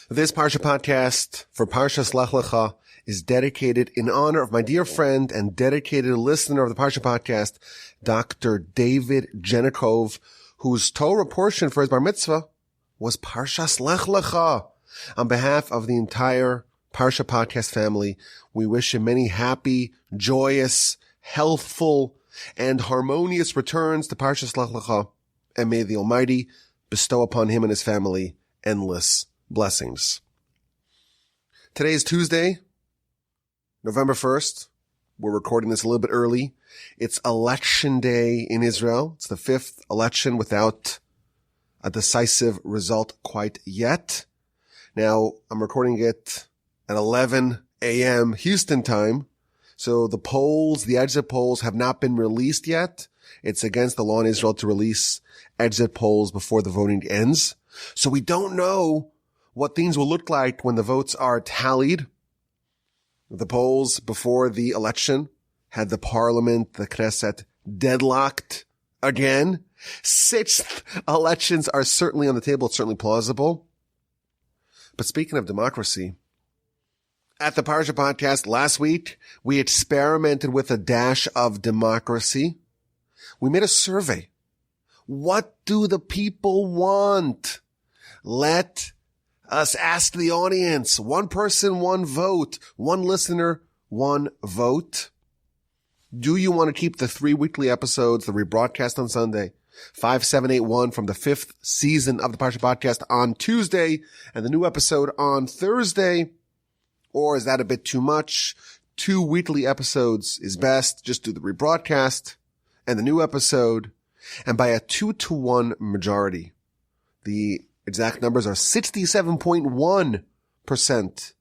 This Parsha Podcast for Parshas Lech Lecha is dedicated in honor of my dear friend and dedicated listener of the Parsha Podcast, Dr. David Genecov, whose Torah portion for his bar mitzvah was Parshas Lech Lecha. On behalf of the entire Parsha Podcast family, we wish him many happy, joyous, healthful, and harmonious returns to Parshas Lech Lecha, and may the Almighty bestow upon him and his family endless blessings. Today is Tuesday, November 1st. We're recording this a little bit early. It's election day in Israel. It's the fifth election without a decisive result quite yet. Now, I'm recording it at 11 a.m. Houston time. So the polls, the exit polls have not been released yet. It's against the law in Israel to release exit polls before the voting ends. So we don't know what things will look like when the votes are tallied. The polls before the election had the parliament, the Knesset, deadlocked again. Sixth elections are certainly on the table. It's certainly plausible. But speaking of democracy, at the Parsha Podcast last week, we experimented with a dash of democracy. We made a survey. What do the people want? Let us ask the audience. One person, one vote. One listener, one vote. Do you want to keep the 3 weekly episodes, the rebroadcast on Sunday, 5781 from the 5th season of the Parsha Podcast on Tuesday, and the new episode on Thursday? Or is that a bit too much? 2 weekly episodes is best. Just do the rebroadcast and the new episode. And by a 2-to-1 majority, the exact numbers are 67.1%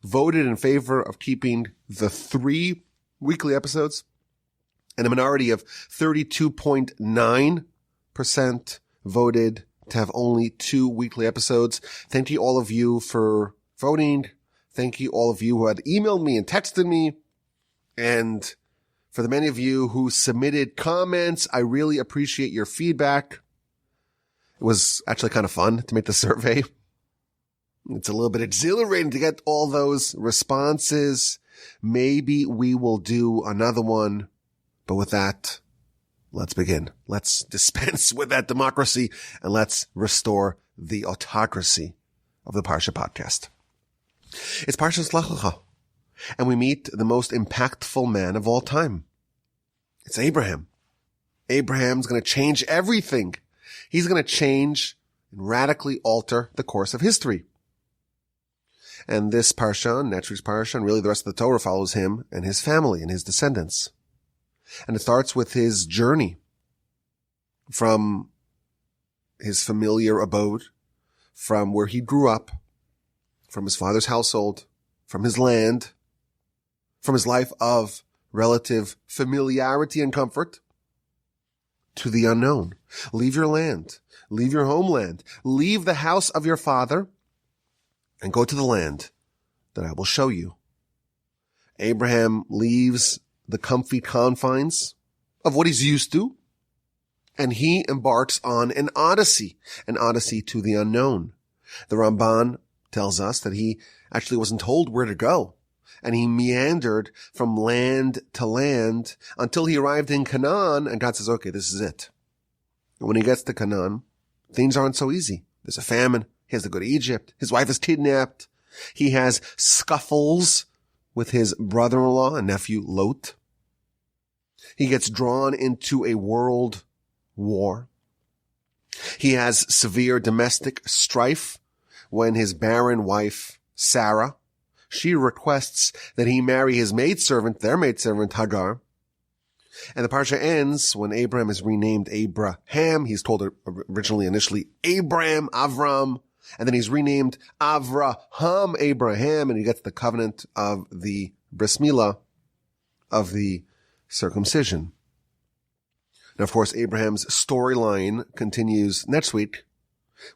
voted in favor of keeping the 3 weekly episodes, and a minority of 32.9% voted to have only 2 weekly episodes. Thank you all of you for voting. Thank you all of you who had emailed me and texted me. And for the many of you who submitted comments, I really appreciate your feedback. It was actually kind of fun to make the survey. It's a little bit exhilarating to get all those responses. Maybe we will do another one. But with that, let's begin. Let's dispense with that democracy and let's restore the autocracy of the Parsha Podcast. It's Parshas Lech Lecha, and we meet the most impactful man of all time. It's Abraham. Abraham's going to change everything. He's going to change and radically alter the course of history. And this Parsha, next week's Parsha, and really the rest of the Torah follows him and his family and his descendants. And it starts with his journey from his familiar abode, from where he grew up, from his father's household, from his land, from his life of relative familiarity and comfort, to the unknown. Leave your land, leave your homeland, leave the house of your father, and go to the land that I will show you. Abraham leaves the comfy confines of what he's used to, and he embarks on an odyssey to the unknown. The Ramban tells us that he actually wasn't told where to go, and he meandered from land to land until he arrived in Canaan, and God says, okay, this is it. And when he gets to Canaan, things aren't so easy. There's a famine. He has to go to Egypt. His wife is kidnapped. He has scuffles with his brother-in-law and nephew Lot. He gets drawn into a world war. He has severe domestic strife when his barren wife, Sarah, she requests that he marry his maidservant, their maidservant Hagar. And the Parsha ends when Abraham is renamed Abraham. He's told initially Abram, Avram, and then he's renamed Avraham, Abraham, and he gets the covenant of the bris milah, of the circumcision. Now, of course, Abraham's storyline continues next week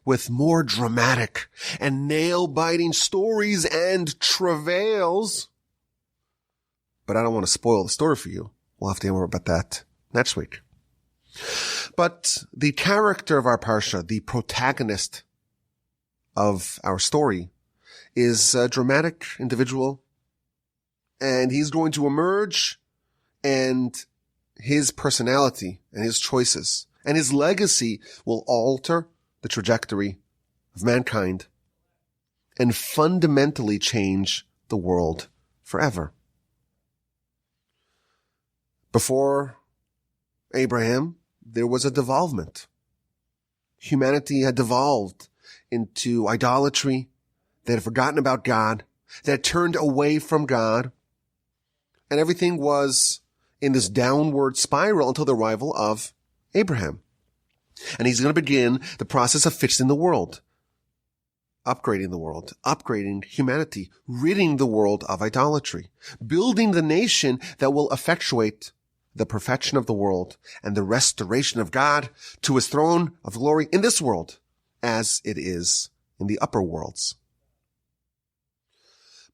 with more dramatic and nail-biting stories and travails. But I don't want to spoil the story for you. We'll have to hear more about that next week. But the character of our Parsha, the protagonist of our story, is a dramatic individual, and he's going to emerge, and his personality and his choices and his legacy will alter the trajectory of mankind and fundamentally change the world forever. Before Abraham, there was a devolvement. Humanity had devolved into idolatry. They had forgotten about God. They had turned away from God. And everything was in this downward spiral until the arrival of Abraham. And he's going to begin the process of fixing the world, upgrading the world, upgrading humanity, ridding the world of idolatry, building the nation that will effectuate the perfection of the world and the restoration of God to his throne of glory in this world as it is in the upper worlds.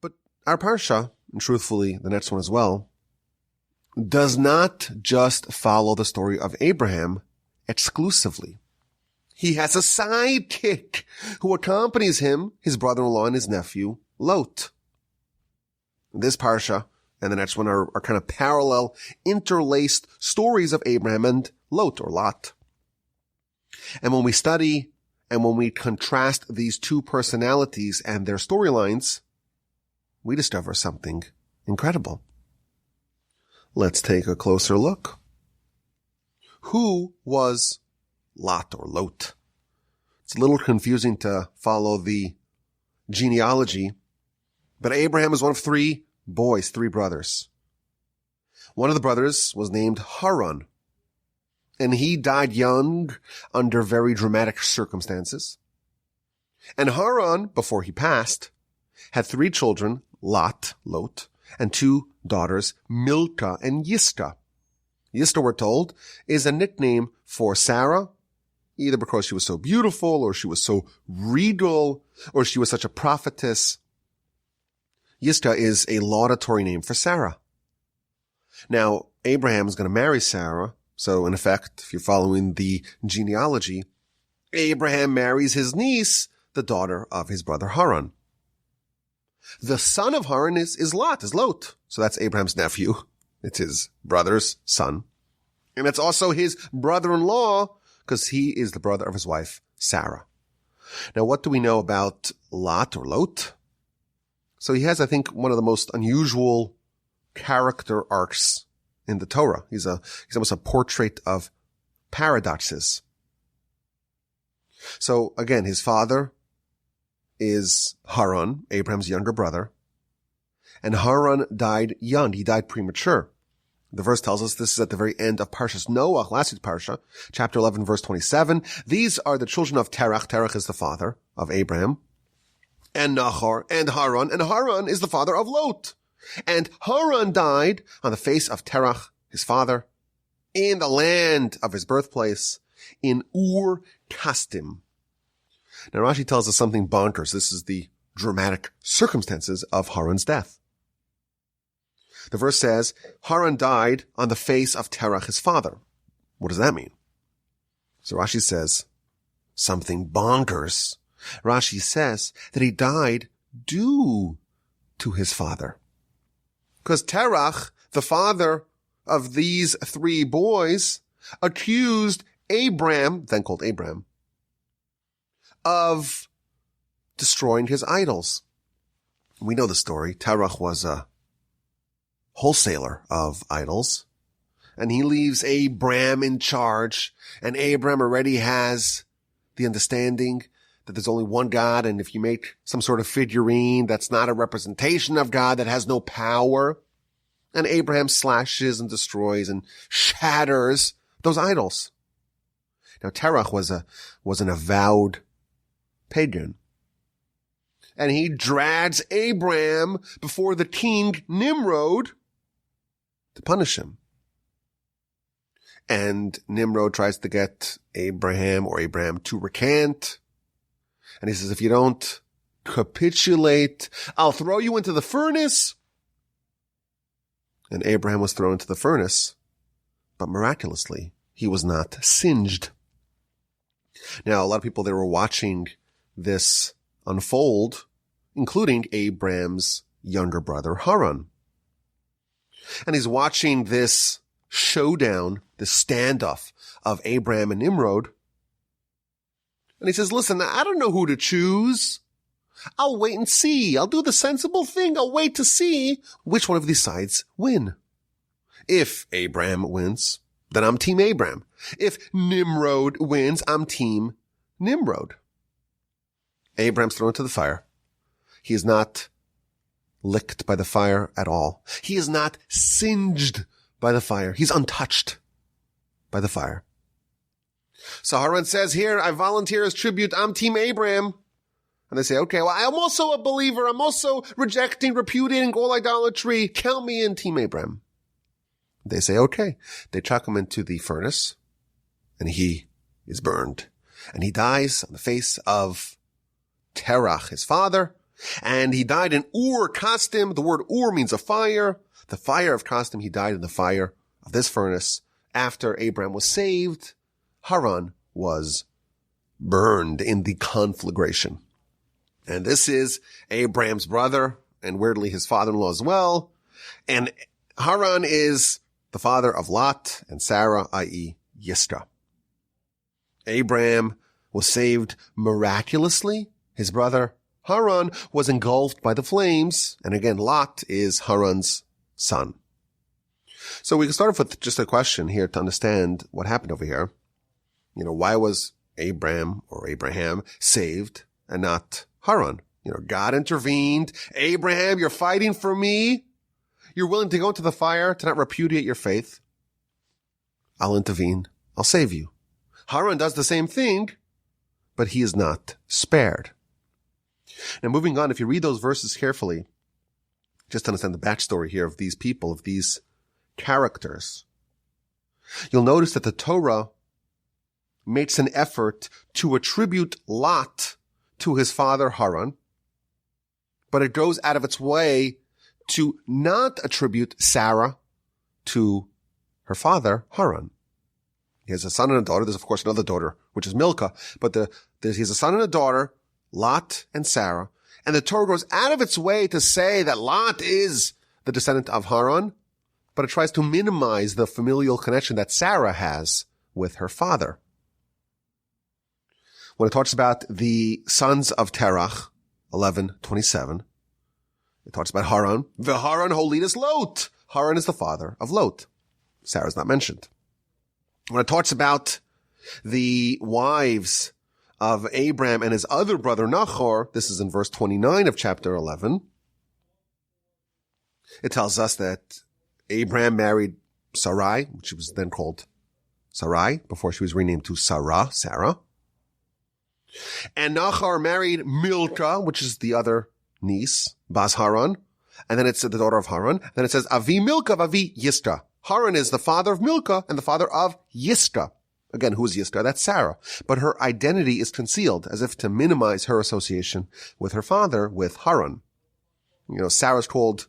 But our Parsha, and truthfully the next one as well, does not just follow the story of Abraham exclusively. He has a sidekick who accompanies him, his brother-in-law and his nephew, Lot. This Parsha and the next one are kind of parallel, interlaced stories of Abraham and Lot, or Lot. And when we study and when we contrast these two personalities and their storylines, we discover something incredible. Let's take a closer look. Who was Lot or Lot? It's a little confusing to follow the genealogy, but Abraham is one of three boys, three brothers. One of the brothers was named Haran, and he died young under very dramatic circumstances. And Haran, before he passed, had three children, Lot, and two daughters, Milcah and Yiscah. Yiscah, we're told, is a nickname for Sarah, either because she was so beautiful, or she was so regal, or she was such a prophetess. Yiscah is a laudatory name for Sarah. Now, Abraham is going to marry Sarah, so in effect, if you're following the genealogy, Abraham marries his niece, the daughter of his brother Haran. The son of Haran is Lot. So that's Abraham's nephew. It's his brother's son. And it's also his brother-in-law, because he is the brother of his wife, Sarah. Now, what do we know about Lot or Lot? So he has, I think, one of the most unusual character arcs in the Torah. He's almost a portrait of paradoxes. So again, his father is Haran, Abraham's younger brother. And Haran died young. He died premature. The verse tells us this is at the very end of Parshas Noach, last week's Parsha, chapter 11, verse 27. These are the children of Terach. Terach is the father of Abraham. And Nahor, and Haran is the father of Lot. And Haran died on the face of Terach, his father, in the land of his birthplace, in Ur Kasdim. Now Rashi tells us something bonkers. This is the dramatic circumstances of Haran's death. The verse says, Haran died on the face of Terach, his father. What does that mean? So Rashi says, something bonkers. Rashi says that he died due to his father. Because Terach, the father of these three boys, accused Abram, then called Abram, of destroying his idols. We know the story. Terach was a wholesaler of idols, and he leaves Abram in charge, and Abram already has the understanding that there's only one God, and if you make some sort of figurine that's not a representation of God, that has no power, and Abraham slashes and destroys and shatters those idols. Now Terach was an avowed pagan, and he drags Abram before the king Nimrod to punish him. And Nimrod tries to get Abraham to recant. And he says, if you don't capitulate, I'll throw you into the furnace. And Abraham was thrown into the furnace, but miraculously, he was not singed. Now, a lot of people, they were watching this unfold including Abraham's younger brother Haran. And he's watching this showdown, this standoff of Abraham and Nimrod. And he says, listen, I don't know who to choose. I'll wait and see. I'll do the sensible thing. I'll wait to see which one of these sides win. If Abraham wins, then I'm Team Abraham. If Nimrod wins, I'm Team Nimrod. Abraham's thrown into the fire. He is not licked by the fire at all. He is not singed by the fire. He's untouched by the fire. So Haran says, here, I volunteer as tribute. I'm Team Abraham. And they say, okay, well, I'm also a believer. I'm also repudiating all idolatry. Count me in, Team Abraham. They say, okay. They chuck him into the furnace, and he is burned. And he dies on the face of Terach, his father. And he died in Ur Kasdim. The word Ur means a fire. The fire of Kasdim. He died in the fire of this furnace. After Abraham was saved, Haran was burned in the conflagration. And this is Abraham's brother, and weirdly his father-in-law as well. And Haran is the father of Lot and Sarah, i.e. Yisra. Abraham was saved miraculously. His brother Haran was engulfed by the flames. And again, Lot is Haran's son. So we can start off with just a question here to understand what happened over here. Why was Abraham saved and not Haran? God intervened. Abraham, you're fighting for me. You're willing to go into the fire to not repudiate your faith. I'll intervene. I'll save you. Haran does the same thing, but he is not spared. Now, moving on, if you read those verses carefully, just to understand the backstory here of these people, of these characters, you'll notice that the Torah makes an effort to attribute Lot to his father Haran, but it goes out of its way to not attribute Sarah to her father Haran. He has a son and a daughter. There's, of course, another daughter, which is Milcah, but he has a son and a daughter, Lot and Sarah, and the Torah goes out of its way to say that Lot is the descendant of Haran, but it tries to minimize the familial connection that Sarah has with her father. When it talks about the sons of Terach, 11:27, it talks about Haran. V'Haran holidus Lot. Haran is the father of Lot. Sarah is not mentioned. When it talks about the wives of Abraham and his other brother Nachor, this is in verse 29 of chapter 11, it tells us that Abraham married Sarai, which was then called Sarai, before she was renamed to Sarah. And Nachor married Milcah, which is the other niece, Bas Haran. And then it's the daughter of Haran. Then it says, Avi Milcah, Avi Yisra. Haran is the father of Milcah and the father of Yisra. Again, who is Yisra? That's Sarah. But her identity is concealed, as if to minimize her association with her father, with Haran. Sarah's called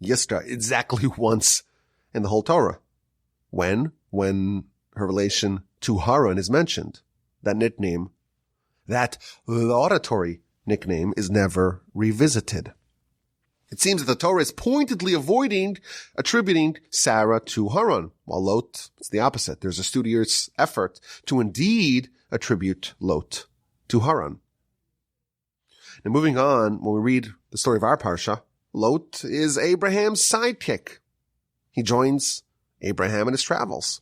Yisra exactly once in the whole Torah. When her relation to Haran is mentioned. That nickname, that laudatory nickname, is never revisited. It seems that the Torah is pointedly avoiding attributing Sarah to Haran, while Lot, it's the opposite. There's a studious effort to indeed attribute Lot to Haran. Now moving on, when we read the story of our Parsha, Lot is Abraham's sidekick. He joins Abraham in his travels.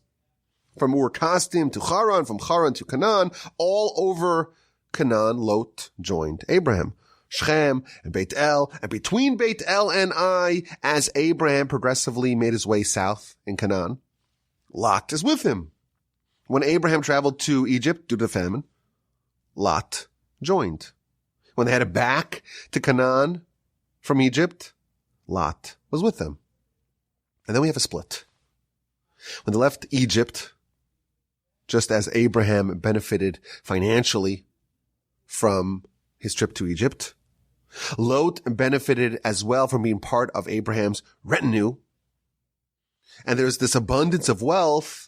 From Ur Kasdim to Haran, from Haran to Canaan, all over Canaan, Lot joined Abraham. Shechem and Beit El, and between Beit El and Ai, as Abraham progressively made his way south in Canaan, Lot is with him. When Abraham traveled to Egypt due to the famine, Lot joined. When they headed back to Canaan from Egypt, Lot was with them. And then we have a split. When they left Egypt, just as Abraham benefited financially from his trip to Egypt, Lot benefited as well from being part of Abraham's retinue. And there's this abundance of wealth,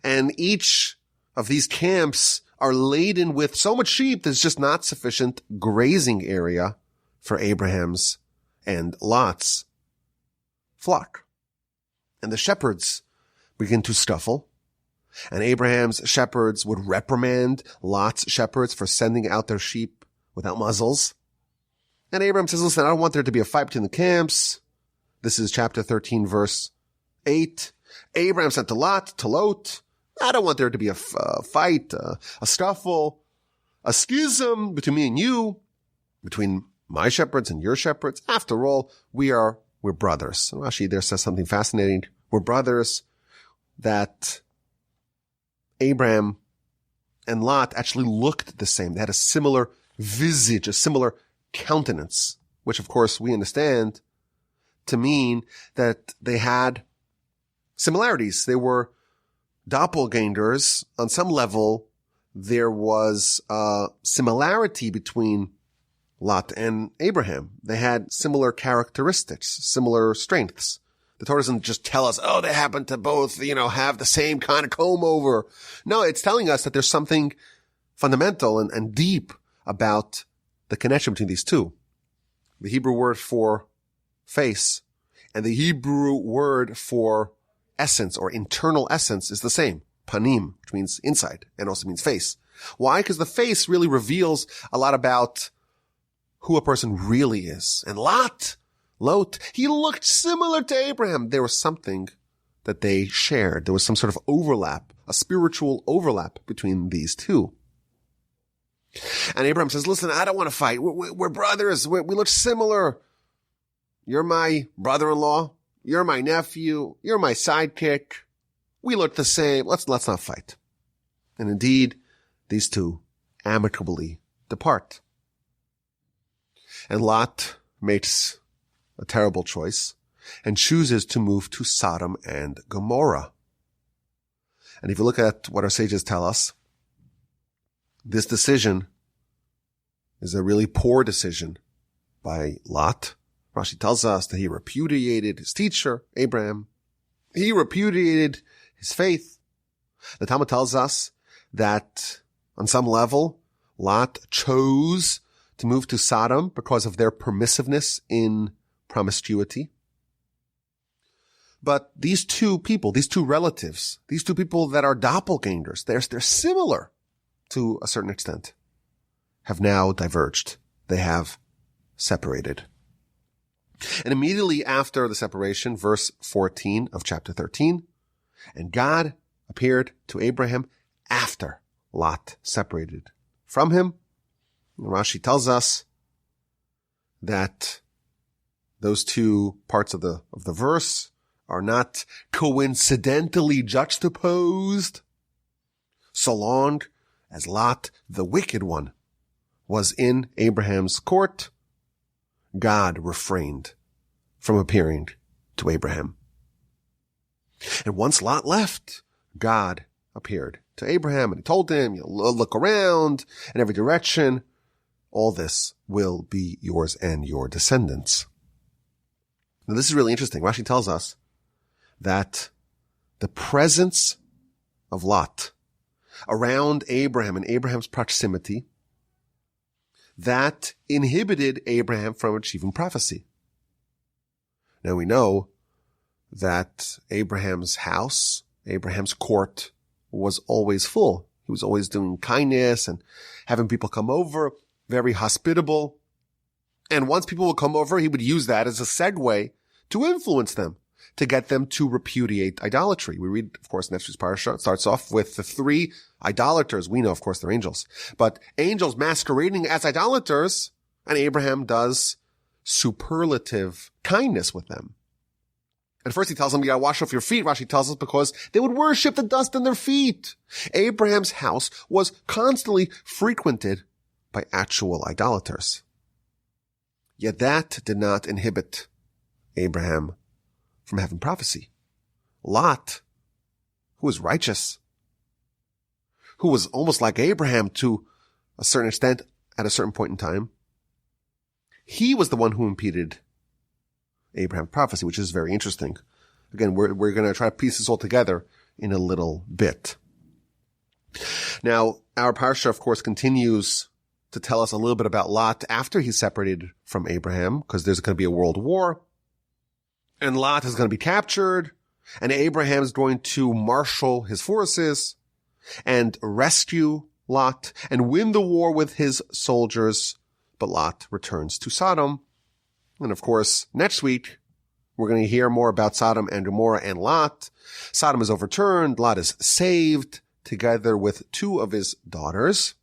and each of these camps are laden with so much sheep, there's just not sufficient grazing area for Abraham's and Lot's flock. And the shepherds begin to scuffle, and Abraham's shepherds would reprimand Lot's shepherds for sending out their sheep without muzzles. And Abraham says, listen, I don't want there to be a fight between the camps. This is chapter 13, verse 8. Abraham said to Lot, I don't want there to be a fight, a scuffle, a schism between me and you, between my shepherds and your shepherds. After all, we're brothers. And Rashi there says something fascinating. We're brothers, that Abraham and Lot actually looked the same. They had a similar visage, a similar countenance, which of course we understand to mean that they had similarities. They were doppelgangers. On some level, there was a similarity between Lot and Abraham. They had similar characteristics, similar strengths. The Torah doesn't just tell us, oh, they happen to both, have the same kind of comb over. No, it's telling us that there's something fundamental and deep about the connection between these two. The Hebrew word for face and the Hebrew word for essence or internal essence is the same. Panim, which means inside and also means face. Why? Because the face really reveals a lot about who a person really is. And Lot, he looked similar to Abraham. There was something that they shared. There was some sort of overlap, a spiritual overlap between these two. And Abraham says, listen, I don't want to fight. We're brothers. We look similar. You're my brother-in-law. You're my nephew. You're my sidekick. We look the same. Let's not fight. And indeed, these two amicably depart. And Lot makes a terrible choice and chooses to move to Sodom and Gomorrah. And if you look at what our sages tell us, this decision is a really poor decision by Lot. Rashi tells us that he repudiated his teacher, Abraham. He repudiated his faith. The Talmud tells us that on some level, Lot chose to move to Sodom because of their permissiveness in promiscuity. But these two people, these two relatives, these two people that are doppelgangers, they're similar to a certain extent, have now diverged. They have separated. And immediately after the separation, verse 14 of chapter 13, and God appeared to Abraham after Lot separated from him. And Rashi tells us that those two parts of the verse are not coincidentally juxtaposed. So long as Lot, the wicked one, was in Abraham's court, God refrained from appearing to Abraham. And once Lot left, God appeared to Abraham and he told him, look around in every direction. All this will be yours and your descendants. Now this is really interesting. Rashi tells us that the presence of Lot around Abraham and Abraham's proximity, that inhibited Abraham from achieving prophecy. Now we know that Abraham's house, Abraham's court, was always full. He was always doing kindness and having people come over, very hospitable. And once people would come over, he would use that as a segue to influence them, to get them to repudiate idolatry. We read, of course, next week's Parsha. It starts off with the three idolaters. We know, of course, they're angels. But angels masquerading as idolaters, and Abraham does superlative kindness with them. And first he tells them, you gotta wash off your feet. Rashi tells us because they would worship the dust on their feet. Abraham's house was constantly frequented by actual idolaters. Yet that did not inhibit Abraham from having prophecy. Lot, who was righteous, who was almost like Abraham to a certain extent at a certain point in time, he was the one who impeded Abraham's prophecy, which is very interesting. Again, we're going to try to piece this all together in a little bit. Now, Our Parsha, of course, continues to tell us a little bit about Lot after he's separated from Abraham, because there's going to be a world war, and Lot is going to be captured, and Abraham is going to marshal his forces and rescue Lot and win the war with his soldiers, but Lot returns to Sodom. And of course, next week, we're going to hear more about Sodom and Gomorrah and Lot. Sodom is overturned, Lot is saved, together with two of his daughters.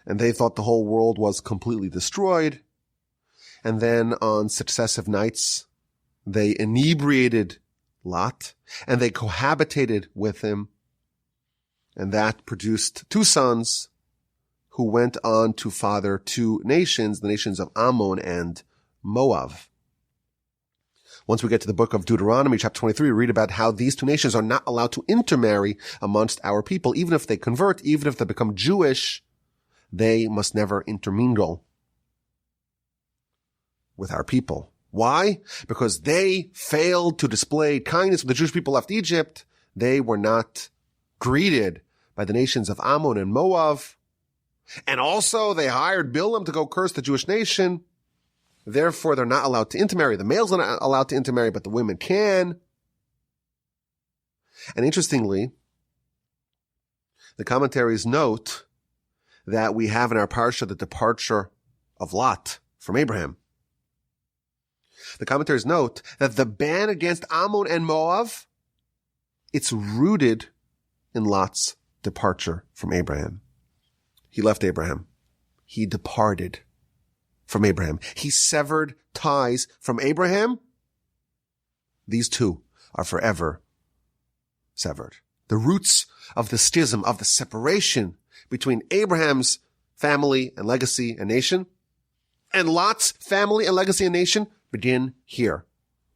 And they thought the whole world was completely destroyed. And then on successive nights, they inebriated Lot, and they cohabitated with him. And that produced two sons who went on to father two nations, the nations of Ammon and Moab. Once we get to the book of Deuteronomy, chapter 23, we read about how these two nations are not allowed to intermarry amongst our people. Even if they convert, even if they become Jewish, they must never intermingle with our people. Why? Because they failed to display kindness when the Jewish people left Egypt. They were not greeted by the nations of Ammon and Moab. And also they hired Bilam to go curse the Jewish nation. Therefore, they're not allowed to intermarry. The males are not allowed to intermarry, but the women can. And interestingly, the commentaries note that we have in our Parsha the departure of Lot from Abraham. The commentaries note that the ban against Ammon and Moab, it's rooted in Lot's departure from Abraham. He left Abraham. He departed from Abraham. He severed ties from Abraham. These two are forever severed. The roots of the schism, of the separation between Abraham's family and legacy and nation and Lot's family and legacy and nation begin here,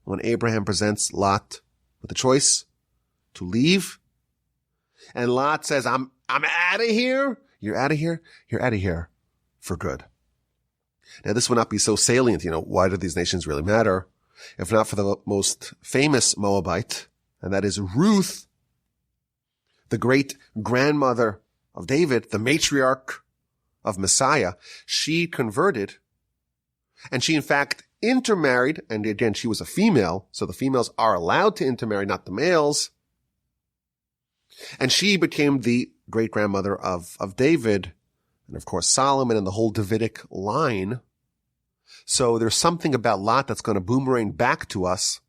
when Abraham presents Lot with a choice to leave. And Lot says, I'm out of here. You're out of here. You're out of here for good. Now, this would not be so salient. Why do these nations really matter? If not for the most famous Moabite, and that is Ruth, the great grandmother of David, the matriarch of Messiah. She converted, and she in fact intermarried, and again, she was a female, so the females are allowed to intermarry, not the males. And she became the great-grandmother of David, and of course Solomon and the whole Davidic line. So there's something about Lot that's going to boomerang back to us.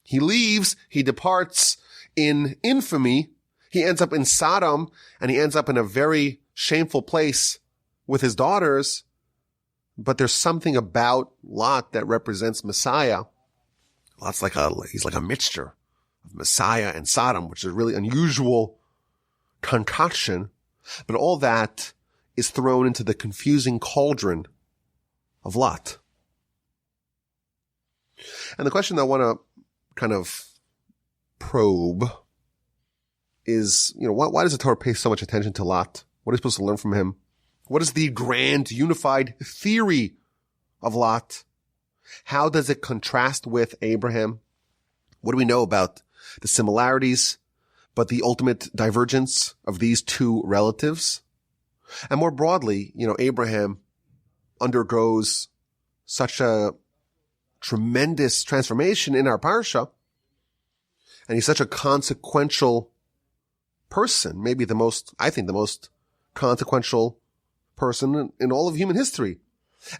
He leaves, he departs in infamy, he ends up in Sodom, and he ends up in a very shameful place with his daughters. But there's something about Lot that represents Messiah. Lot's he's like a mixture of Messiah and Sodom, which is a really unusual concoction. But all that is thrown into the confusing cauldron of Lot. And the question that I want to kind of probe is, why does the Torah pay so much attention to Lot? What are we supposed to learn from him? What is the grand unified theory of Lot? How does it contrast with Abraham? What do we know about the similarities, but the ultimate divergence of these two relatives? And more broadly, Abraham undergoes such a tremendous transformation in our Parsha, and he's such a consequential person, maybe the most consequential person in all of human history.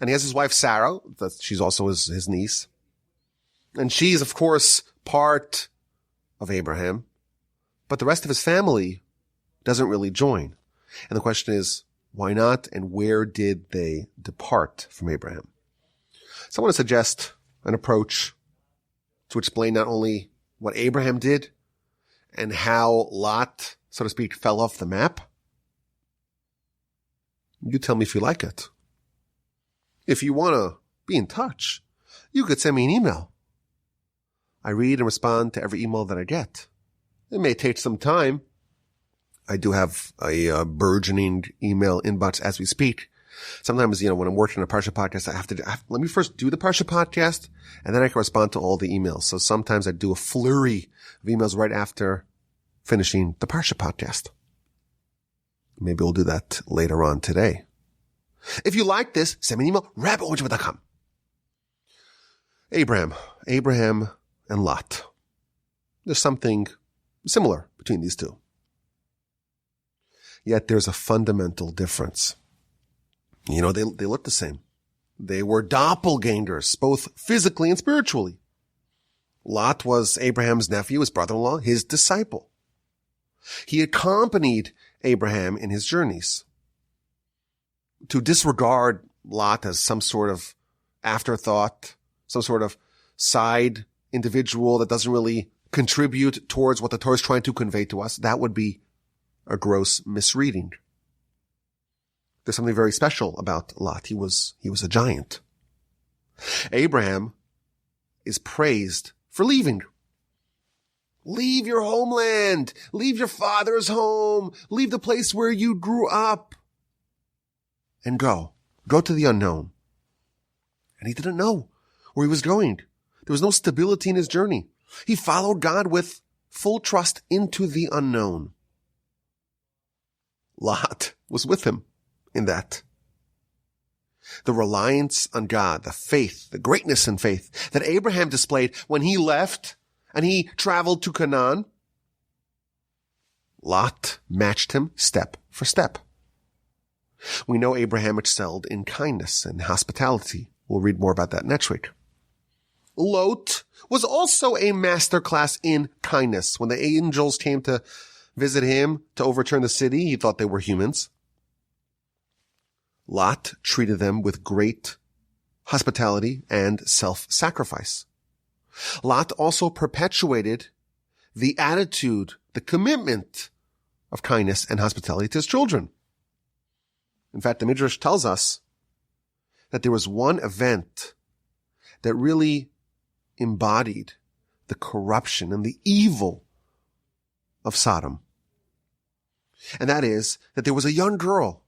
And he has his wife Sarah, she's also his niece. And she's, of course, part of Abraham, but the rest of his family doesn't really join. And the question is, why not? And where did they depart from Abraham? So I want to suggest an approach to explain not only what Abraham did and how Lot, so to speak, fell off the map. You tell me if you like it. If you want to be in touch, you could send me an email. I read and respond to every email that I get. It may take some time. I do have a burgeoning email inbox as we speak. Sometimes, when I'm working on a Parsha Podcast, I have to let me first do the Parsha Podcast, and then I can respond to all the emails. So sometimes I do a flurry of emails right after finishing the Parsha Podcast. Maybe we'll do that later on today. If you like this, send me an email, rabbi@wholesaler.com. Abraham and Lot. There's something similar between these two. Yet there's a fundamental difference. They look the same. They were doppelgangers, both physically and spiritually. Lot was Abraham's nephew, his brother-in-law, his disciple. He accompanied Abraham in his journeys. To disregard Lot as some sort of afterthought, some sort of side individual that doesn't really contribute towards what the Torah is trying to convey to us, that would be a gross misreading. There's something very special about Lot. He was a giant. Abraham is praised for leaving. Leave your homeland. Leave your father's home. Leave the place where you grew up. And go. Go to the unknown. And he didn't know where he was going. There was no stability in his journey. He followed God with full trust into the unknown. Lot was with him in that. The reliance on God, the faith, the greatness in faith that Abraham displayed when he left and he traveled to Canaan, Lot matched him step for step. We know Abraham excelled in kindness and hospitality. We'll read more about that next week. Lot was also a masterclass in kindness. When the angels came to visit him to overturn the city, he thought they were humans. Lot treated them with great hospitality and self-sacrifice. Lot also perpetuated the attitude, the commitment of kindness and hospitality to his children. In fact, the Midrash tells us that there was one event that really embodied the corruption and the evil of Sodom. And that is that there was a young girl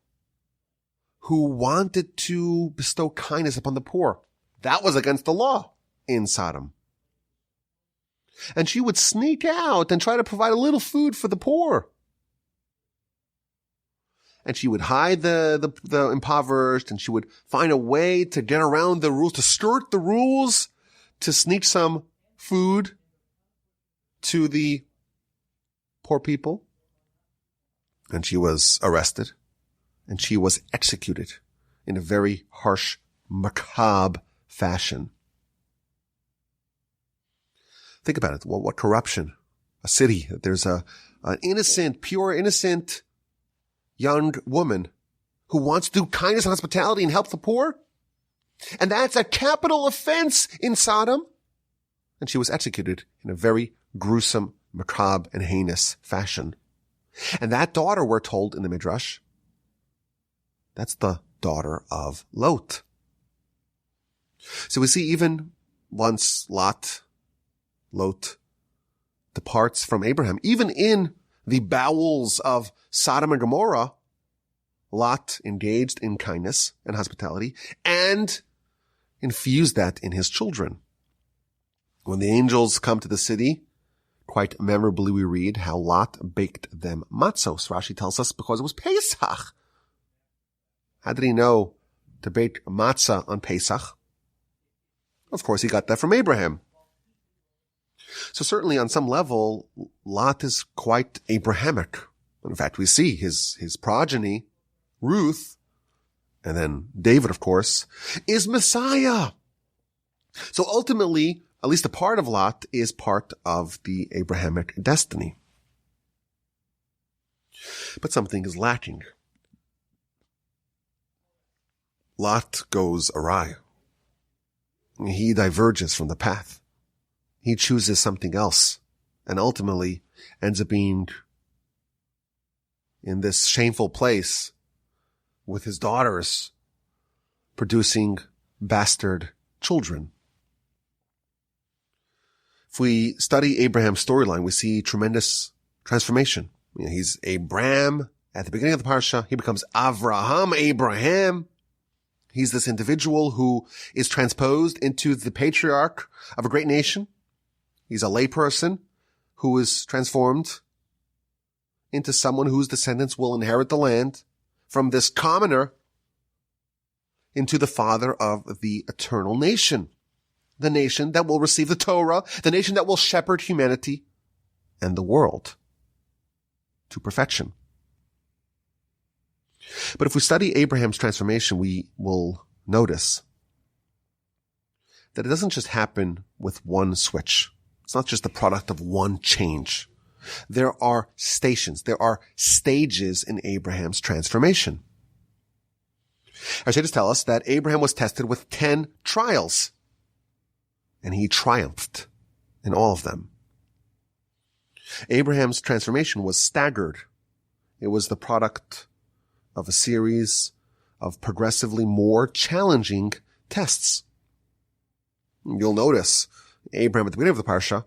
who wanted to bestow kindness upon the poor. That was against the law in Sodom. And she would sneak out and try to provide a little food for the poor. And she would hide the impoverished, and she would find a way to get around the rules, to skirt the rules, to sneak some food to the poor people. And she was arrested, and she was executed in a very harsh, macabre fashion. Think about it. What corruption. A city. There's an innocent, pure innocent young woman who wants to do kindness and hospitality and help the poor. And that's a capital offense in Sodom. And she was executed in a very gruesome, macabre, and heinous fashion. And that daughter, we're told in the Midrash, that's the daughter of Lot. So we see even once Lot departs from Abraham, even in the bowels of Sodom and Gomorrah, Lot engaged in kindness and hospitality and infused that in his children. When the angels come to the city, quite memorably we read how Lot baked them matzos. Rashi tells us because it was Pesach. How did he know to bake matzah on Pesach? Of course, he got that from Abraham. So certainly on some level, Lot is quite Abrahamic. In fact, we see his progeny, Ruth, and then David, of course, is Messiah. So ultimately, at least a part of Lot is part of the Abrahamic destiny. But something is lacking. Lot goes awry. He diverges from the path. He chooses something else and ultimately ends up being in this shameful place with his daughters producing bastard children. If we study Abraham's storyline, we see tremendous transformation. He's Abram at the beginning of the Parsha. He becomes Abraham. He's this individual who is transposed into the patriarch of a great nation. He's a layperson who is transformed into someone whose descendants will inherit the land, from this commoner into the father of the eternal nation, the nation that will receive the Torah, the nation that will shepherd humanity and the world to perfection. But if we study Abraham's transformation, we will notice that it doesn't just happen with one switch. It's not just the product of one change. There are stations, there are stages in Abraham's transformation. Our sages tell us that Abraham was tested with 10 trials, and he triumphed in all of them. Abraham's transformation was staggered. It was the product of a series of progressively more challenging tests. You'll notice Abraham at the beginning of the Parsha,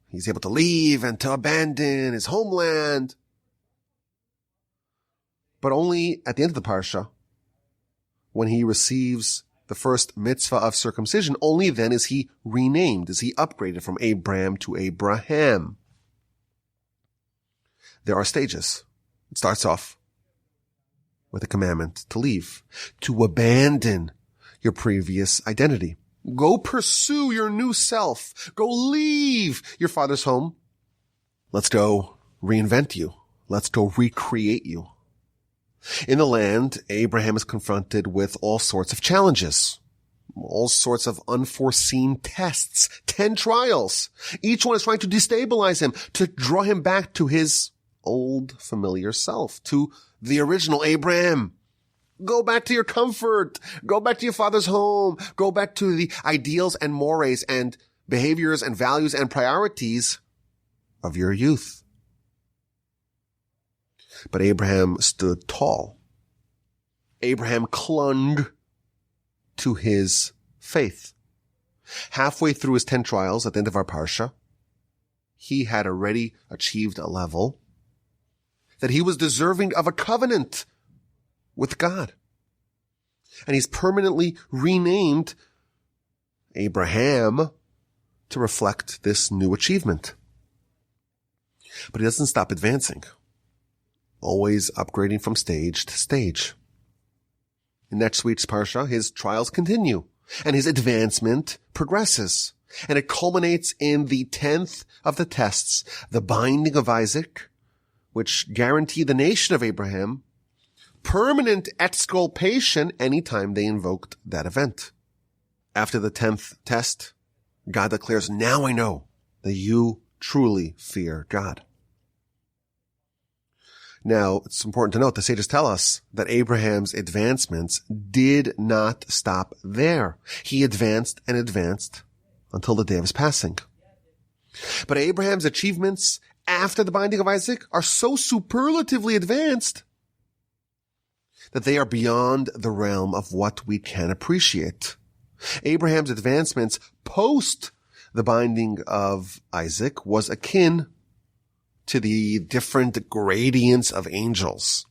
he's able to leave and to abandon his homeland. But only at the end of the Parsha, when he receives the first mitzvah of circumcision, only then is he renamed, is he upgraded from Abram to Abraham. There are stages. It starts off with a commandment to leave, to abandon your previous identity. Go pursue your new self. Go leave your father's home. Let's go reinvent you. Let's go recreate you. In the land, Abraham is confronted with all sorts of challenges, all sorts of unforeseen tests, 10 trials. Each one is trying to destabilize him, to draw him back to his old familiar self, to the original Abraham. Go back to your comfort. Go back to your father's home. Go back to the ideals and mores and behaviors and values and priorities of your youth. But Abraham stood tall. Abraham clung to his faith. Halfway through his 10 trials at the end of our Parsha, he had already achieved a level that he was deserving of a covenant with God. And he's permanently renamed Abraham to reflect this new achievement. But he doesn't stop advancing, always upgrading from stage to stage. In next week's Parsha, his trials continue and his advancement progresses. And it culminates in the 10th of the tests, the binding of Isaac, which guaranteed the nation of Abraham permanent exculpation anytime they invoked that event. After the 10th test, God declares, "Now I know that you truly fear God." Now, it's important to note, the sages tell us that Abraham's advancements did not stop there. He advanced and advanced until the day of his passing. But Abraham's achievements after the binding of Isaac are so superlatively advanced that they are beyond the realm of what we can appreciate. Abraham's advancements post the binding of Isaac was akin to the different gradients of angels.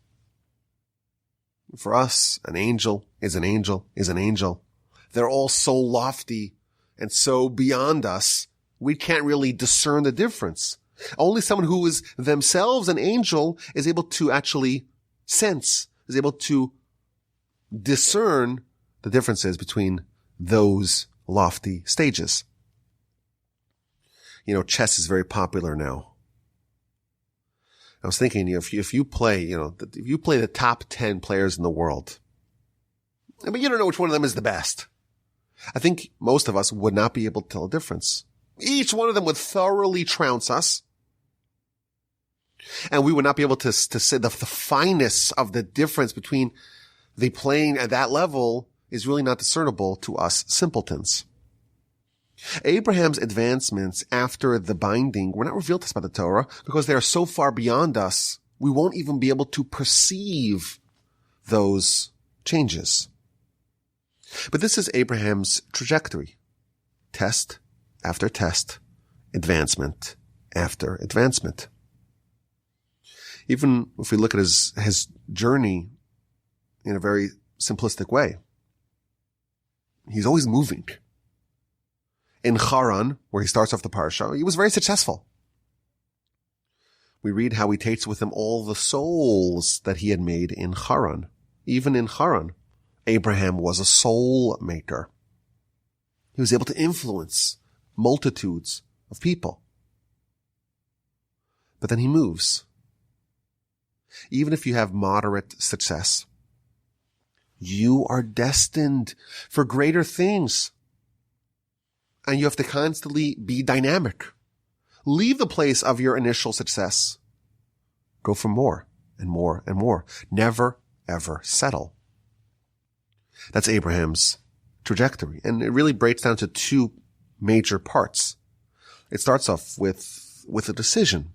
For us, an angel is an angel is an angel. They're all so lofty and so beyond us, we can't really discern the difference. Only someone who is themselves an angel is able to actually sense, is able to discern the differences between those lofty stages. You know, chess is very popular now. I was thinking, if you play the top 10 players in the world, I mean, you don't know which one of them is the best. I think most of us would not be able to tell a difference. Each one of them would thoroughly trounce us. And we would not be able to say the fineness of the difference between the playing at that level is really not discernible to us simpletons. Abraham's advancements after the binding were not revealed to us by the Torah because they are so far beyond us, we won't even be able to perceive those changes. But this is Abraham's trajectory. Test after test, advancement after advancement. Even if we look at his journey in a very simplistic way, he's always moving. In Haran, where he starts off the Parsha, he was very successful. we read how he takes with him all the souls that he had made in Haran. Even in Haran, Abraham was a soul maker. He was able to influence multitudes of people. But then he moves. Even if you have moderate success, you are destined for greater things. And you have to constantly be dynamic. Leave the place of your initial success. Go for more and more and more. Never, ever settle. That's Abraham's trajectory. And it really breaks down to two major parts. It starts off with a decision.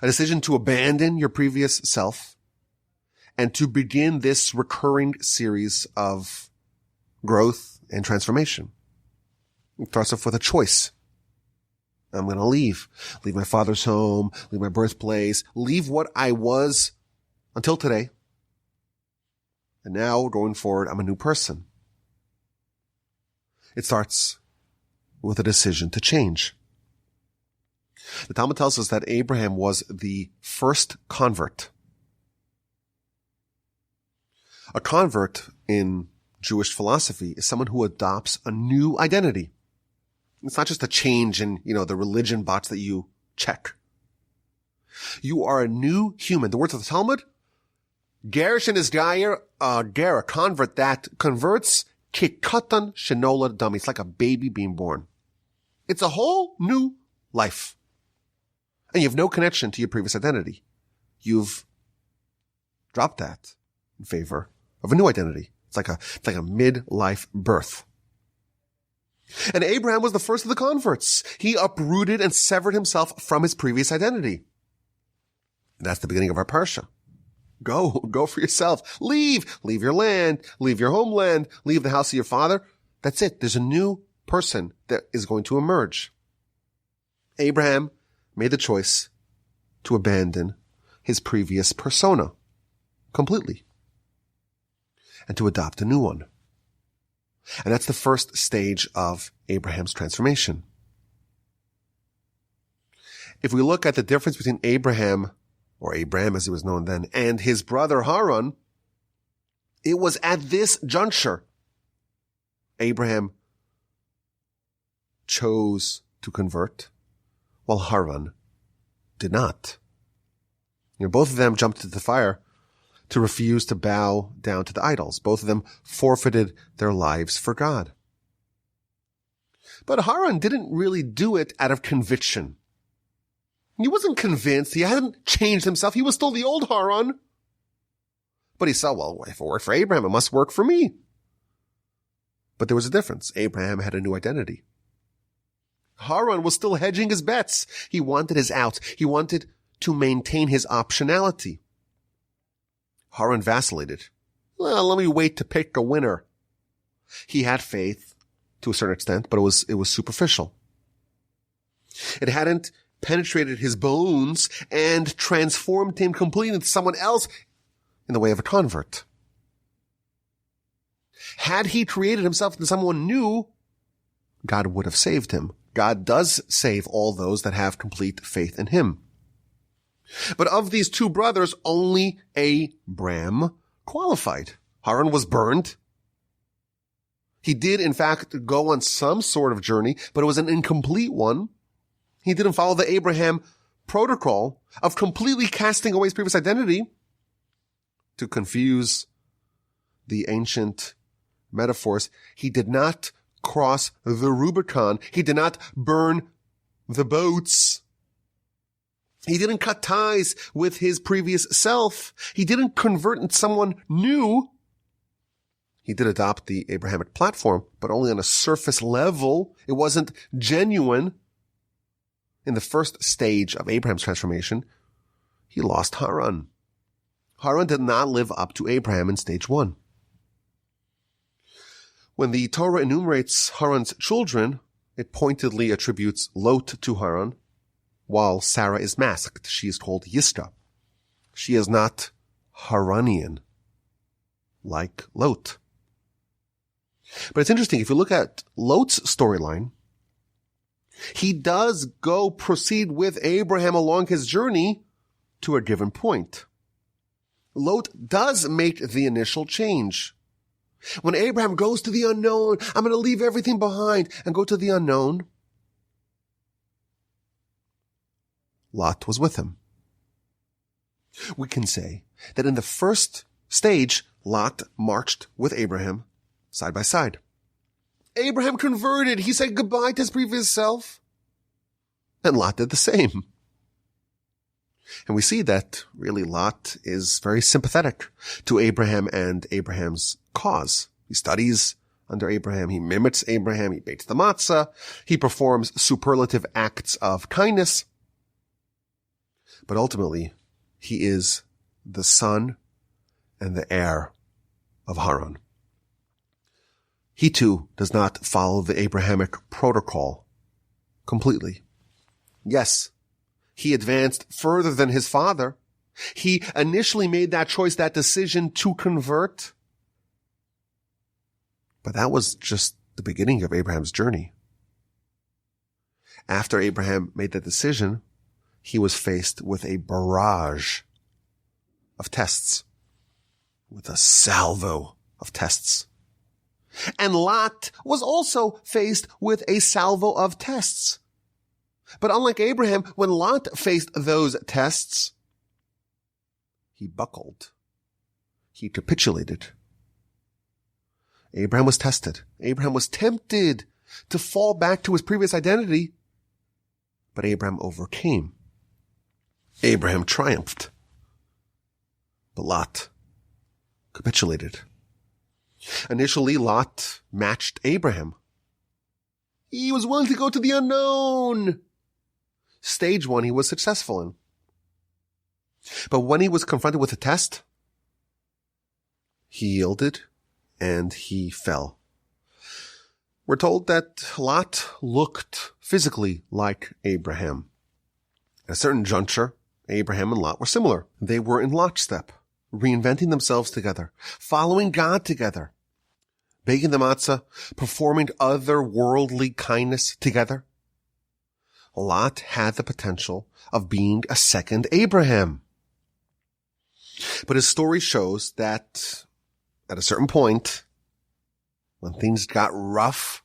A decision to abandon your previous self and to begin this recurring series of growth and transformation. It starts off with a choice. I'm going to leave my father's home, leave my birthplace, leave what I was until today. And now, going forward, I'm a new person. It starts with a decision to change. The Talmud tells us that Abraham was the first convert. A convert in Jewish philosophy is someone who adopts a new identity. It's not just a change in, the religion box that you check. You are a new human. The words of the Talmud, Gerish and his Gayer, a convert that converts, kikatan shenola dami. It's like a baby being born. It's a whole new life. And you have no connection to your previous identity. You've dropped that in favor of a new identity. It's like a midlife birth. And Abraham was the first of the converts. He uprooted and severed himself from his previous identity. And that's the beginning of our Parsha. Go for yourself. Leave your land, leave your homeland, leave the house of your father. That's it. There's a new person that is going to emerge. Abraham made the choice to abandon his previous persona completely and to adopt a new one. And that's the first stage of Abraham's transformation. If we look at the difference between Abraham, or Abram as he was known then, and his brother Haran, it was at this juncture Abraham chose to convert, while Haran did not. Both of them jumped into the fire to refuse to bow down to the idols. Both of them forfeited their lives for God. But Haran didn't really do it out of conviction. He wasn't convinced. He hadn't changed himself. He was still the old Haran. But he said, well, if it worked for Abraham, it must work for me. But there was a difference. Abraham had a new identity. Haran was still hedging his bets. He wanted his out. He wanted to maintain his optionality. Haran vacillated. Well, let me wait to pick a winner. He had faith to a certain extent, but it was superficial. It hadn't penetrated his bones and transformed him completely into someone else in the way of a convert. Had he created himself into someone new, God would have saved him. God does save all those that have complete faith in him. But of these two brothers, only Abram qualified. Haran was burned. He did, in fact, go on some sort of journey, but it was an incomplete one. He didn't follow the Abraham protocol of completely casting away his previous identity to confuse the ancient metaphors. He did not cross the Rubicon. He did not burn the boats. He didn't cut ties with his previous self. He didn't convert into someone new. He did adopt the Abrahamic platform, but only on a surface level. It wasn't genuine. In the first stage of Abraham's transformation, he lost Haran. Haran did not live up to Abraham in stage one. When the Torah enumerates Haran's children, it pointedly attributes Lot to Haran, while Sarah is masked. She is called Yisra. She is not Haranian, like Lot. But it's interesting, if you look at Lot's storyline, He does proceed with Abraham along his journey to a given point. Lot does make the initial change. When Abraham goes to the unknown, I'm going to leave everything behind and go to the unknown, Lot was with him. We can say that in the first stage, Lot marched with Abraham side by side. Abraham converted. He said goodbye to his previous self. And Lot did the same. And we see that really Lot is very sympathetic to Abraham and Abraham's cause. He studies under Abraham. He mimics Abraham. He bakes the matzah. He performs superlative acts of kindness. But ultimately, he is the son and the heir of Haran. He too does not follow the Abrahamic protocol completely. Yes, he advanced further than his father. He initially made that choice, that decision to convert. But that was just the beginning of Abraham's journey. After Abraham made that decision, he was faced with a barrage of tests, with a salvo of tests. And Lot was also faced with a salvo of tests. But unlike Abraham, when Lot faced those tests, he buckled. He capitulated. Abraham was tested. Abraham was tempted to fall back to his previous identity, but Abraham overcame. Abraham triumphed. But Lot capitulated. Initially, Lot matched Abraham. He was willing to go to the unknown. Stage 1 he was successful in. But when he was confronted with a test, he yielded and he fell. We're told that Lot looked physically like Abraham. At a certain juncture, Abraham and Lot were similar. They were in lockstep, reinventing themselves together, following God together, baking the matzah, performing otherworldly kindness together. Lot had the potential of being a second Abraham. But his story shows that at a certain point, when things got rough,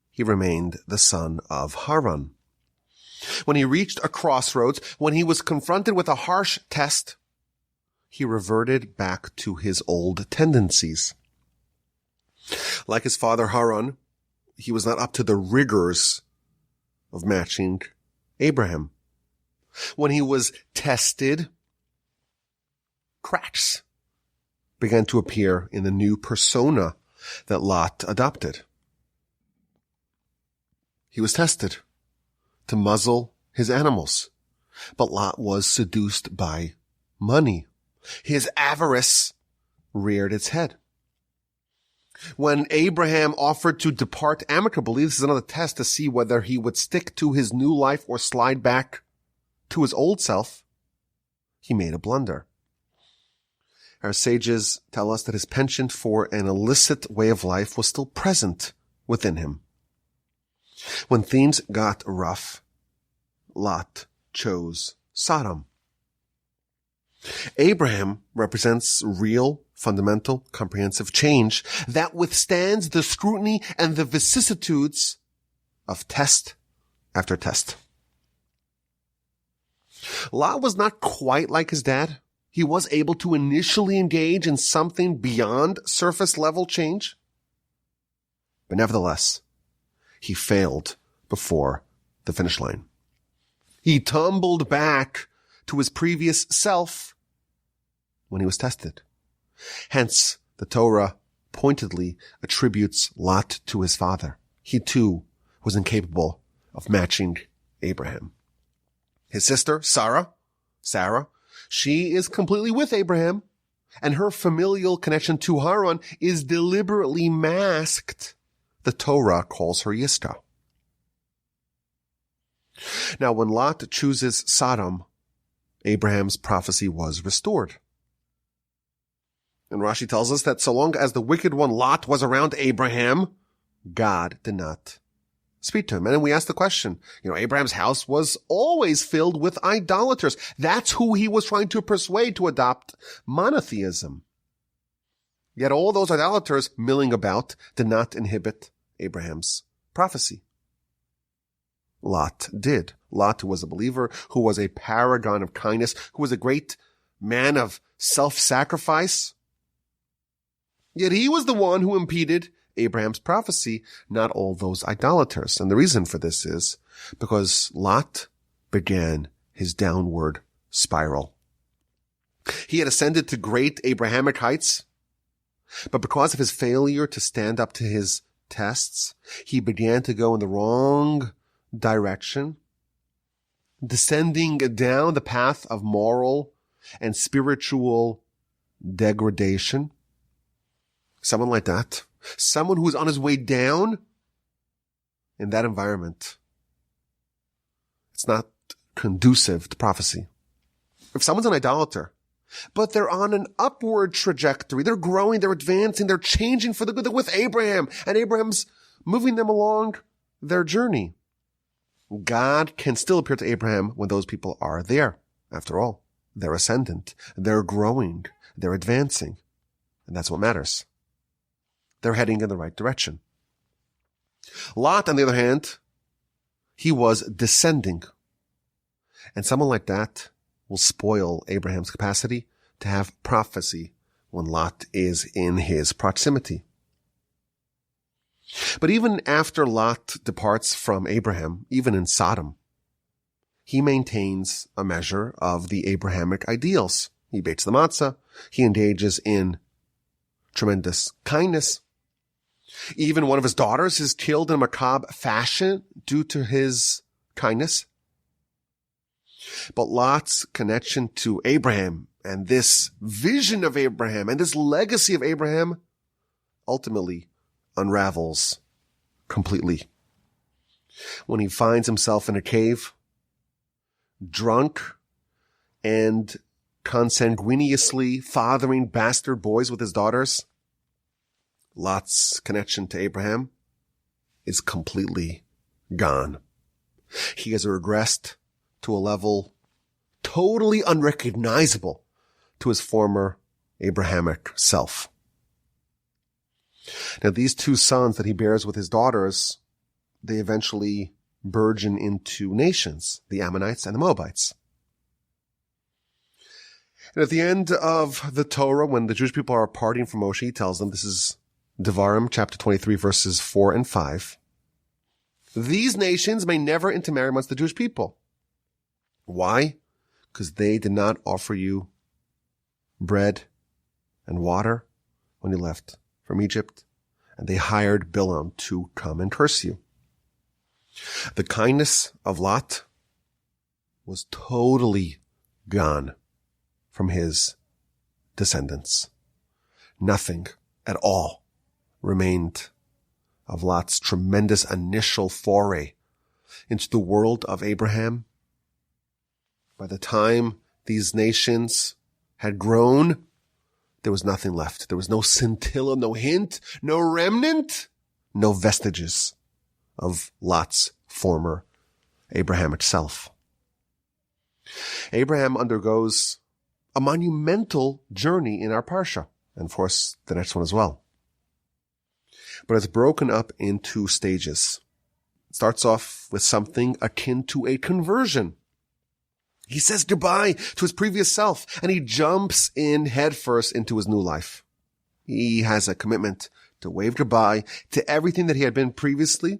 he remained the son of Haran. When he reached a crossroads, when he was confronted with a harsh test, he reverted back to his old tendencies. Like his father Haran, he was not up to the rigors of matching Abraham. When he was tested, cracks began to appear in the new persona that Lot adopted. He was tested to muzzle his animals, but Lot was seduced by money. His avarice reared its head. When Abraham offered to depart amicably, this is another test to see whether he would stick to his new life or slide back to his old self, he made a blunder. Our sages tell us that his penchant for an illicit way of life was still present within him. When things got rough, Lot chose Sodom. Abraham represents real, fundamental, comprehensive change that withstands the scrutiny and the vicissitudes of test after test. Lot was not quite like his dad. He was able to initially engage in something beyond surface level change. But nevertheless, he failed before the finish line. He tumbled back to his previous self when he was tested. Hence, the Torah pointedly attributes Lot to his father. He too was incapable of matching Abraham. His sister, Sarah, she is completely with Abraham, and her familial connection to Haran is deliberately masked. The Torah calls her Yiscah. Now, when Lot chooses Sodom, Abraham's prophecy was restored. And Rashi tells us that so long as the wicked one Lot was around Abraham, God did not speak to him. And then we ask the question, Abraham's house was always filled with idolaters. That's who he was trying to persuade to adopt monotheism. Yet all those idolaters milling about did not inhibit Abraham's prophecy. Lot did. Lot, who was a believer, who was a paragon of kindness, who was a great man of self-sacrifice. Yet he was the one who impeded Abraham's prophecy, not all those idolaters. And the reason for this is because Lot began his downward spiral. He had ascended to great Abrahamic heights, but because of his failure to stand up to his tests, he began to go in the wrong direction, descending down the path of moral and spiritual degradation. Someone like that, someone who is on his way down in that environment, it's not conducive to prophecy. If someone's an idolater, but they're on an upward trajectory, they're growing, they're advancing, they're changing for the good, they're with Abraham, and Abraham's moving them along their journey. God can still appear to Abraham when those people are there. After all, they're ascendant, they're growing, they're advancing, and that's what matters. They're heading in the right direction. Lot, on the other hand, he was descending. And someone like that will spoil Abraham's capacity to have prophecy when Lot is in his proximity. But even after Lot departs from Abraham, even in Sodom, he maintains a measure of the Abrahamic ideals. He bakes the matzah. He engages in tremendous kindness. Even one of his daughters is killed in a macabre fashion due to his kindness. But Lot's connection to Abraham and this vision of Abraham and this legacy of Abraham ultimately unravels completely. When he finds himself in a cave, drunk and consanguineously fathering bastard boys with his daughters, Lot's connection to Abraham is completely gone. He has regressed to a level totally unrecognizable to his former Abrahamic self. Now, these two sons that he bears with his daughters, they eventually burgeon into nations, the Ammonites and the Moabites. And at the end of the Torah, when the Jewish people are parting from Moshe, he tells them, this is Devarim, chapter 23, verses 4 and 5. These nations may never intermarry amongst the Jewish people. Why? Because they did not offer you bread and water when you left from Egypt, and they hired Bilam to come and curse you. The kindness of Lot was totally gone from his descendants. Nothing at all remained of Lot's tremendous initial foray into the world of Abraham. By the time these nations had grown, there was nothing left. There was no scintilla, no hint, no remnant, no vestiges of Lot's former Abrahamic self. Abraham undergoes a monumental journey in our Parsha, and of course the next one as well. But it's broken up into stages. It starts off with something akin to a conversion. He says goodbye to his previous self, and he jumps in headfirst into his new life. He has a commitment to wave goodbye to everything that he had been previously,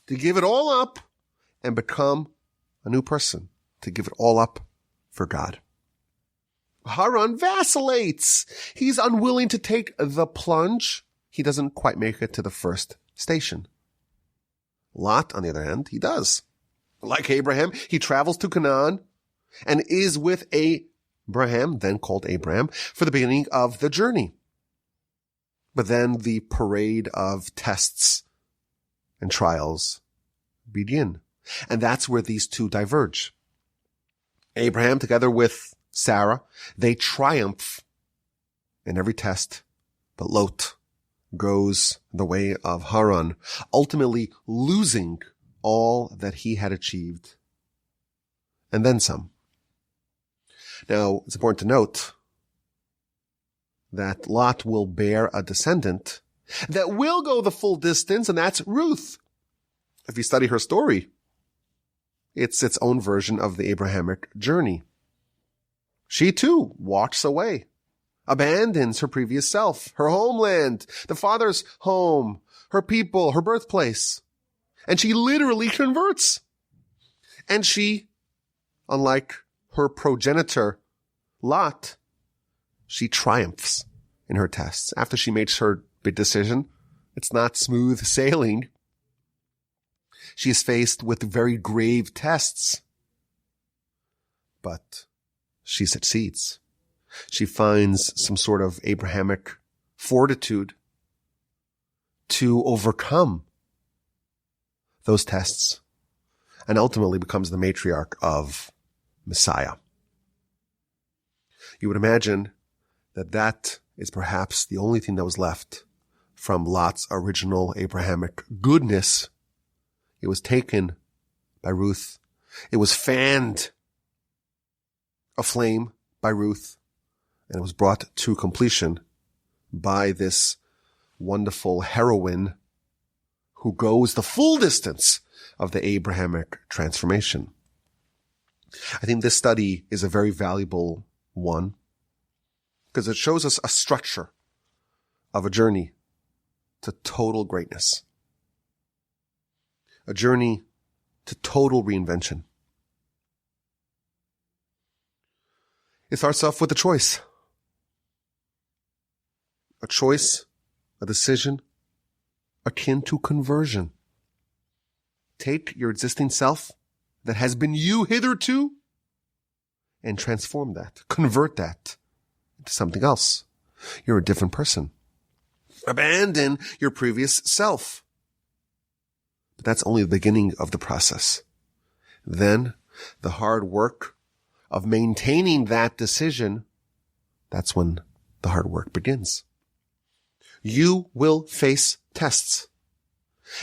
to give it all up and become a new person, to give it all up for God. Haran vacillates. He's unwilling to take the plunge. He doesn't quite make it to the first station. Lot, on the other hand, he does. Like Abraham, he travels to Canaan and is with Abraham, then called Abraham, for the beginning of the journey. But then the parade of tests and trials begin. And that's where these two diverge. Abraham, together with Sarah, they triumph in every test, but Lot goes the way of Haran, ultimately losing all that he had achieved, and then some. Now, it's important to note that Lot will bear a descendant that will go the full distance, and that's Ruth. If you study her story, it's its own version of the Abrahamic journey. She too walks away, abandons her previous self, her homeland, the father's home, her people, her birthplace. And she literally converts. And she, unlike her progenitor, Lot, she triumphs in her tests. After she makes her big decision, it's not smooth sailing. She is faced with very grave tests. But she succeeds. She finds some sort of Abrahamic fortitude to overcome those tests and ultimately becomes the matriarch of Messiah. You would imagine that that is perhaps the only thing that was left from Lot's original Abrahamic goodness. It was taken by Ruth. It was fanned aflame by Ruth, and it was brought to completion by this wonderful heroine who goes the full distance of the Abrahamic transformation. I think this study is a very valuable one because it shows us a structure of a journey to total greatness, a journey to total reinvention. It starts off with a choice, a decision akin to conversion. Take your existing self that has been you hitherto and transform that, convert that into something else. You're a different person. Abandon your previous self. But that's only the beginning of the process. Then the hard work of maintaining that decision, that's when the hard work begins. You will face tests.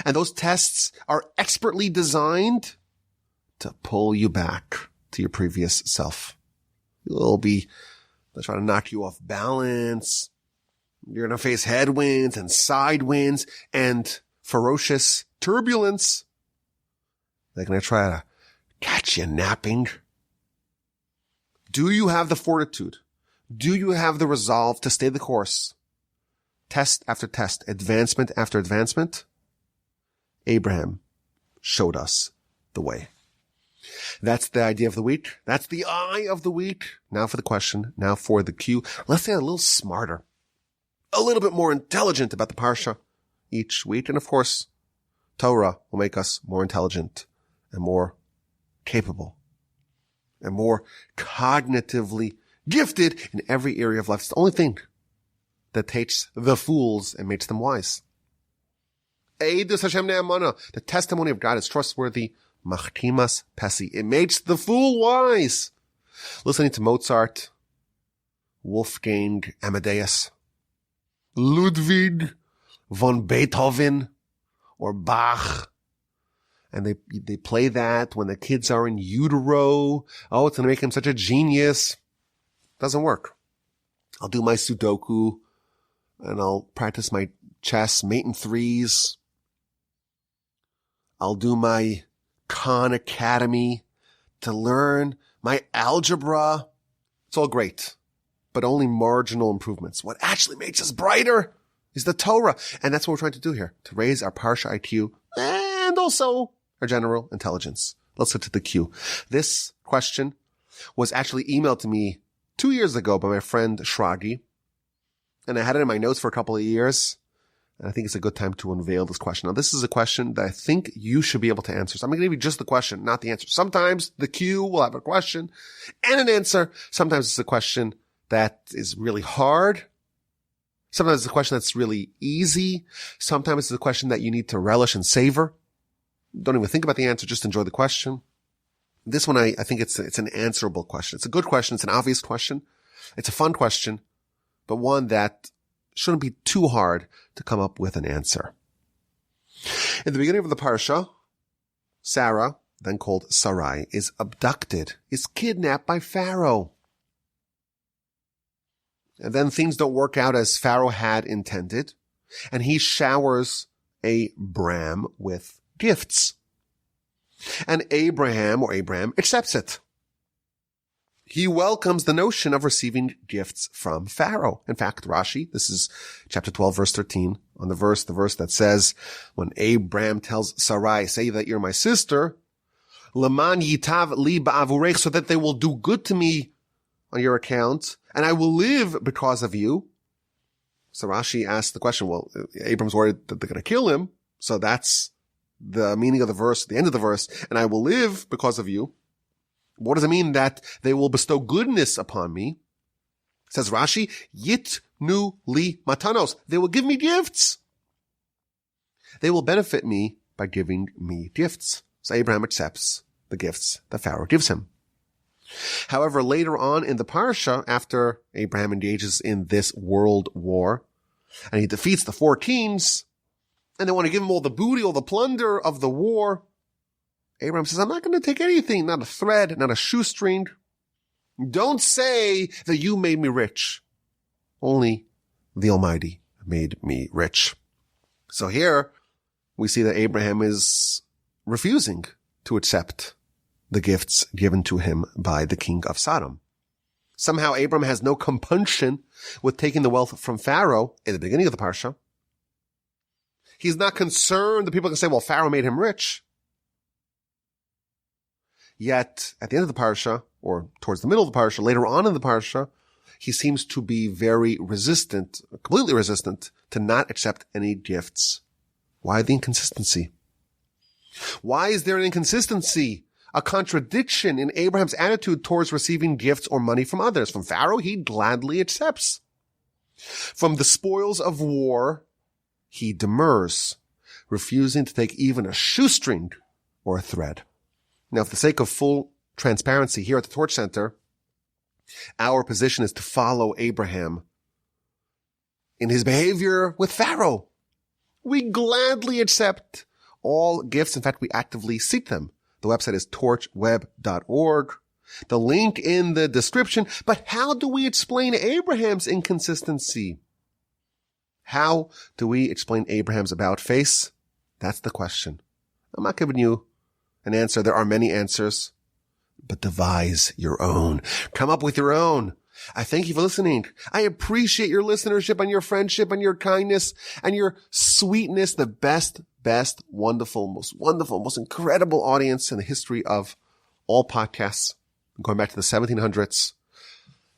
And those tests are expertly designed to pull you back to your previous self. They'll try to knock you off balance. You're going to face headwinds and side winds and ferocious turbulence. They're going to try to catch you napping. Do you have the fortitude? Do you have the resolve to stay the course? Test after test, advancement after advancement. Abraham showed us the way. That's the idea of the week. That's the eye of the week. Now for the question. Now for the cue. Let's get a little smarter, a little bit more intelligent about the Parsha each week. And of course, Torah will make us more intelligent and more capable and more cognitively gifted in every area of life. It's the only thing that takes the fools and makes them wise. The testimony of God is trustworthy. Machtimas pesi. It makes the fool wise. Listening to Mozart, Wolfgang Amadeus, Ludwig von Beethoven, or Bach. And they play that when the kids are in utero. Oh, it's going to make them such a genius. Doesn't work. I'll do my Sudoku and I'll practice my chess, mate in threes. I'll do my Khan Academy to learn my algebra. It's all great, but only marginal improvements. What actually makes us brighter is the Torah. And that's what we're trying to do here, to raise our Parsha IQ and also our general intelligence. Let's get to the cue. This question was actually emailed to me 2 years ago by my friend Shragi, and I had it in my notes for a couple of years. And I think it's a good time to unveil this question. Now, this is a question that I think you should be able to answer. So I'm going to give you just the question, not the answer. Sometimes the cue will have a question and an answer. Sometimes it's a question that is really hard. Sometimes it's a question that's really easy. Sometimes it's a question that you need to relish and savor. Don't even think about the answer. Just enjoy the question. This one, I think it's an answerable question. It's a good question. It's an obvious question. It's a fun question, but one that shouldn't be too hard to come up with an answer. In the beginning of the Parsha, Sarah, then called Sarai, is abducted, is kidnapped by Pharaoh. And then things don't work out as Pharaoh had intended, and he showers Abram with gifts. And Abraham accepts it. He welcomes the notion of receiving gifts from Pharaoh. In fact, Rashi, this is chapter 12, verse 13, on the verse that says, when Abram tells Sarai, say that you're my sister, Laman yitav li ba'avurech, so that they will do good to me on your account, and I will live because of you. So Rashi asks the question, well, Abram's worried that they're going to kill him, so that's the meaning of the verse, the end of the verse, and I will live because of you. What does it mean that they will bestow goodness upon me? Says Rashi, yitnu li matanos. They will give me gifts. They will benefit me by giving me gifts. So Abraham accepts the gifts that Pharaoh gives him. However, later on in the Parsha, after Abraham engages in this world war, and he defeats the 4 kings, and they want to give him all the booty, all the plunder of the war, Abraham says, I'm not going to take anything, not a thread, not a shoestring. Don't say that you made me rich. Only the Almighty made me rich. So here we see that Abraham is refusing to accept the gifts given to him by the king of Sodom. Somehow Abraham has no compunction with taking the wealth from Pharaoh in the beginning of the Parsha. He's not concerned that people can say, well, Pharaoh made him rich. Yet, at the end of the Parsha, or towards the middle of the Parsha, later on in the Parsha, he seems to be very resistant, completely resistant, to not accept any gifts. Why the inconsistency? Why is there an inconsistency, a contradiction in Abraham's attitude towards receiving gifts or money from others? From Pharaoh, he gladly accepts. From the spoils of war, he demurs, refusing to take even a shoestring or a thread. Now, for the sake of full transparency here at the Torch Center, our position is to follow Abraham in his behavior with Pharaoh. We gladly accept all gifts. In fact, we actively seek them. The website is torchweb.org. The link in the description. But how do we explain Abraham's inconsistency? How do we explain Abraham's about face? That's the question. I'm not giving you an answer. There are many answers, but devise your own. Come up with your own. I thank you for listening. I appreciate your listenership and your friendship and your kindness and your sweetness. The best, wonderful, most incredible audience in the history of all podcasts. Going back to the 1700s.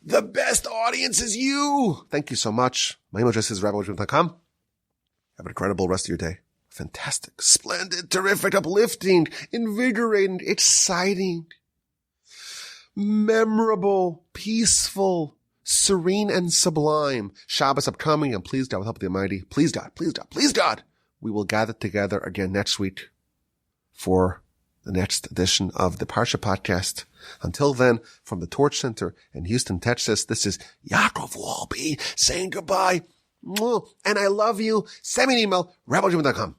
The best audience is you. Thank you so much. My email address is rabbiwajim.com. Have an incredible rest of your day. Fantastic, splendid, terrific, uplifting, invigorating, exciting, memorable, peaceful, serene, and sublime. Shabbos upcoming, and please God, with help of the Almighty, please God, we will gather together again next week for the next edition of the Parsha Podcast. Until then, from the Torch Center in Houston, Texas, this is Yaakov Walby saying goodbye. And I love you. Send me an email, rabbiwajim.com.